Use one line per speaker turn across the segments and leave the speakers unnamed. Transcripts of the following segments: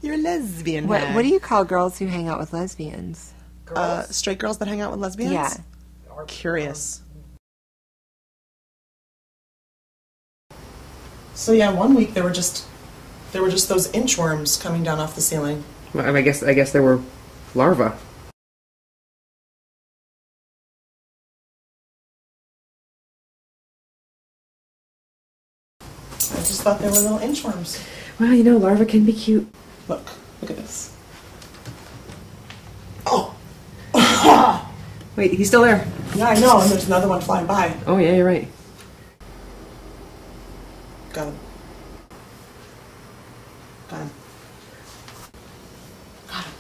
You're a lesbian.
What do you call girls who hang out with lesbians?
Straight girls that hang out with lesbians?
Yeah.
Curious. So yeah, one week there were just those inchworms coming down off the ceiling.
Well, I guess there were larvae.
I just thought they were little inchworms.
Well, larvae can be cute.
Look at this. Oh!
Wait, he's still there.
Yeah, I know, and there's another one flying by.
Oh, yeah, you're right.
Got him. Got him. Got him.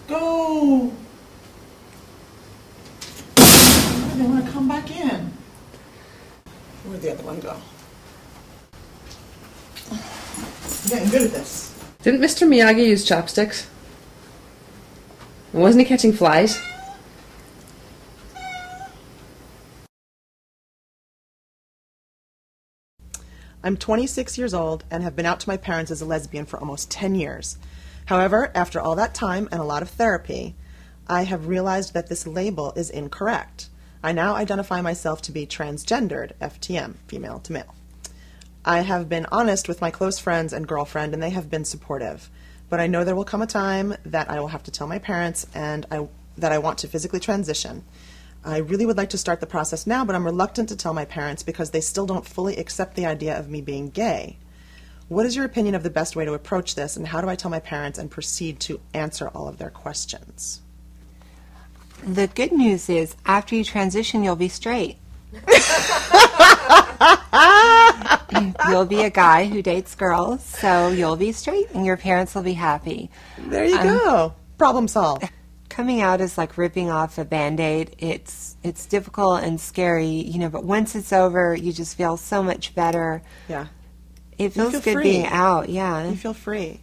Go! Oh, they want to come back in. Where'd the other one go? I'm getting good at this.
Didn't Mr. Miyagi use chopsticks? And wasn't he catching flies?
I'm 26 years old and have been out to my parents as a lesbian for almost 10 years. However, after all that time and a lot of therapy, I have realized that this label is incorrect. I now identify myself to be transgendered, FTM, female to male. I have been honest with my close friends and girlfriend, and they have been supportive. But I know there will come a time that I will have to tell my parents that I want to physically transition. I really would like to start the process now, but I'm reluctant to tell my parents because they still don't fully accept the idea of me being gay. What is your opinion of the best way to approach this, and how do I tell my parents and proceed to answer all of their questions?
The good news is, after you transition, you'll be straight. You'll be a guy who dates girls, so you'll be straight, and your parents will be happy.
There you go. Problem solved.
Coming out is like ripping off a Band-Aid. It's difficult and scary, but once it's over, you just feel so much better.
Yeah.
It feels good
free.
being out, yeah.
You feel free.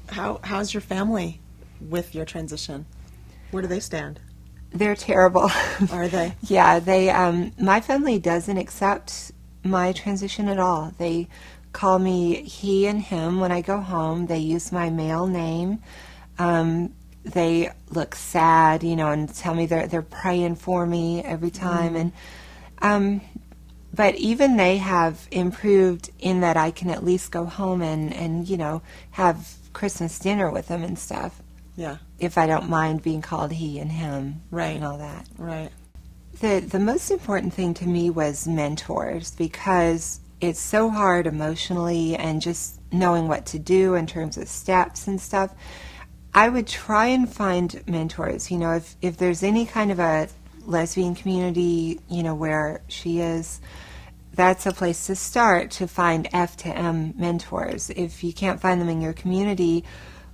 How's your family with your transition? Where do they stand?
They're terrible.
Are they?
Yeah, my family doesn't accept my transition at all. They call me he and him when I go home. They use my male name. They look sad, and tell me they're praying for me every time. And but even they have improved in that I can at least go home and have Christmas dinner with them and stuff.
Yeah.
If I don't mind being called he and him,
right,
and all that.
Right.
The most important thing to me was mentors, because it's so hard emotionally and just knowing what to do in terms of steps and stuff. I would try and find mentors. If there's any kind of a lesbian community, where she is, that's a place to start to find F to M mentors. If you can't find them in your community,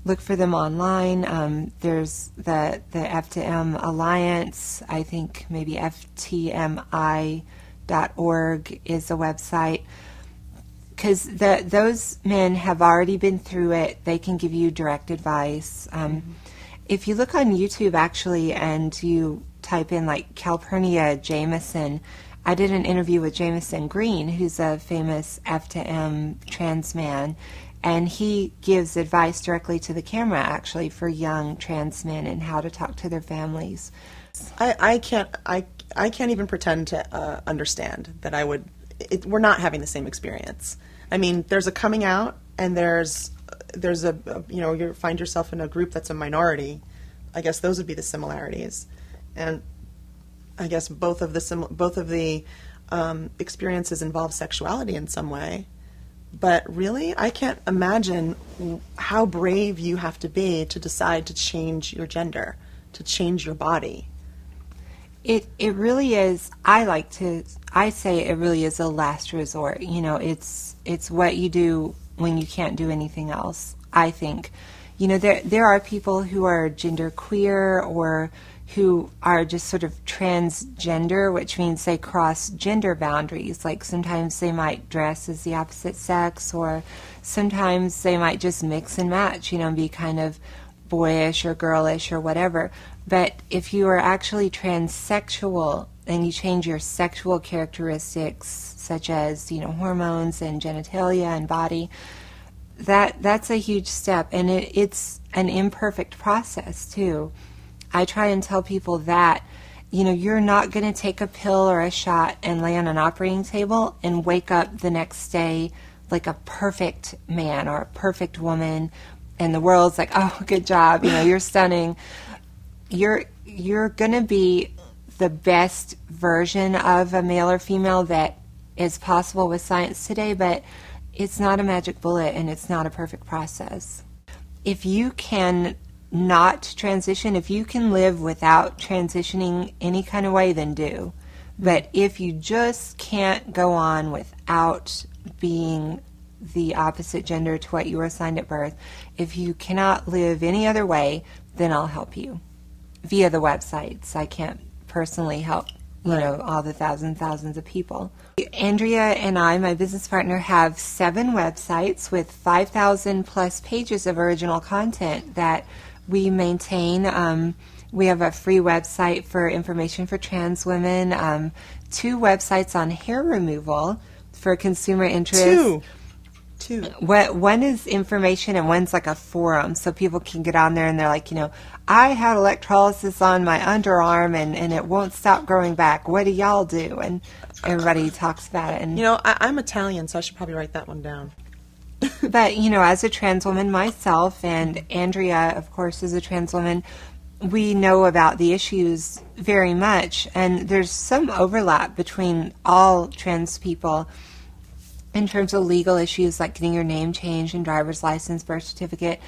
look for them online. There's the F to M Alliance. I think maybe ftmi.org is a website. Because those men have already been through it. They can give you direct advice. If you look on YouTube, actually, and you type in, like, Calpernia Jameson, I did an interview with Jameson Green, who's a famous F to M trans man, and he gives advice directly to the camera, actually, for young trans men and how to talk to their families.
I can't even pretend to understand that I would. We're not having the same experience. I mean, there's a coming out, and there's a you find yourself in a group that's a minority. I guess those would be the similarities, and I guess both of the experiences involve sexuality in some way. But really, I can't imagine how brave you have to be to decide to change your gender, to change your body.
It really is. I say it really is a last resort. It's what you do when you can't do anything else, I think. There are people who are genderqueer or who are just sort of transgender, which means they cross gender boundaries. Like sometimes they might dress as the opposite sex, or sometimes they might just mix and match, and be kind of boyish or girlish or whatever. But if you are actually transsexual, and you change your sexual characteristics, such as, hormones and genitalia and body, that's a huge step, and it's an imperfect process too. I try and tell people that, you're not going to take a pill or a shot and lay on an operating table and wake up the next day like a perfect man or a perfect woman, and the world's like, oh, good job, you're stunning. You're going to be the best version of a male or female that is possible with science today, but it's not a magic bullet, and it's not a perfect process. If you can not transition, if you can live without transitioning any kind of way, then do. But if you just can't go on without being the opposite gender to what you were assigned at birth, if you cannot live any other way, then I'll help you via the websites. I can't personally help all the thousands of people. Andrea and I, my business partner, have 7 websites with 5,000 plus pages of original content that we maintain. We have a free website for information for trans women, 2 websites on hair removal for consumer interest. Two. One is information and one's like a forum, so people can get on there and they're like, I had electrolysis on my underarm and it won't stop growing back. What do y'all do? And everybody talks about it. And
I'm Italian, so I should probably write that one down.
But, as a trans woman myself, and Andrea, of course, is a trans woman, we know about the issues very much, and there's some overlap between all trans people in terms of legal issues like getting your name changed and driver's license, birth certificate.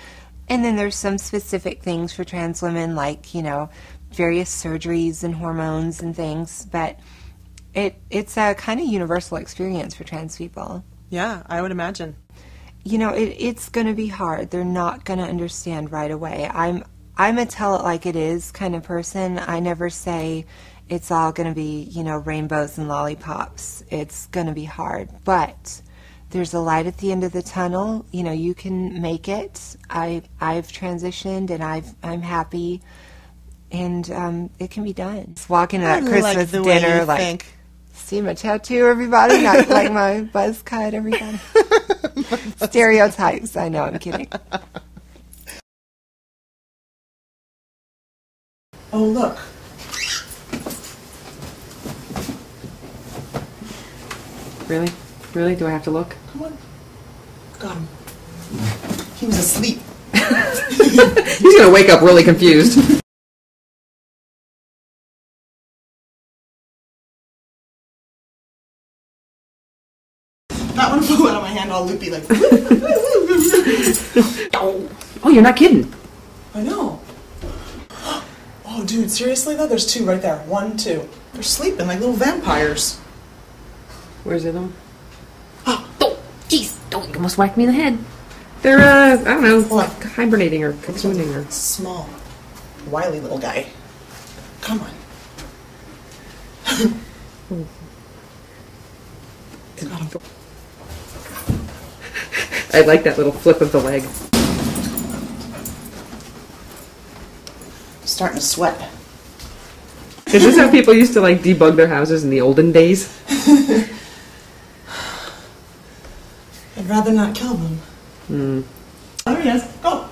And then there's some specific things for trans women like, various surgeries and hormones and things. But it's a kind of universal experience for trans people.
Yeah, I would imagine.
It's going to be hard. They're not going to understand right away. I'm a tell it like it is kind of person. I never say it's all going to be, rainbows and lollipops. It's going to be hard. But there's a light at the end of the tunnel. You can make it. I've transitioned, and I'm happy. And it can be done. Just walking to that Christmas dinner, like, see my tattoo, everybody? Not like my buzz cut, everybody. Stereotypes. I know, I'm kidding.
Oh, look.
Really? Really? Do I have to look?
Come on. Got him. He was asleep.
He's going to wake up really confused.
That one flew out of my hand all loopy, like...
Oh, you're not kidding.
I know. Oh, dude, seriously, though? There's 2 right there. 1, 2. They're sleeping like little vampires.
Where's the other one? Oh, jeez. Oh, you almost whacked me in the head. They're, I don't know,
what?
Hibernating or cocooning or...
Small, wily little guy. Come on. Got him.
I like that little flip of the leg.
Starting to sweat.
Is this how people used to debug their houses in the olden days?
I'd rather not kill them.
Hmm.
There he is. Go.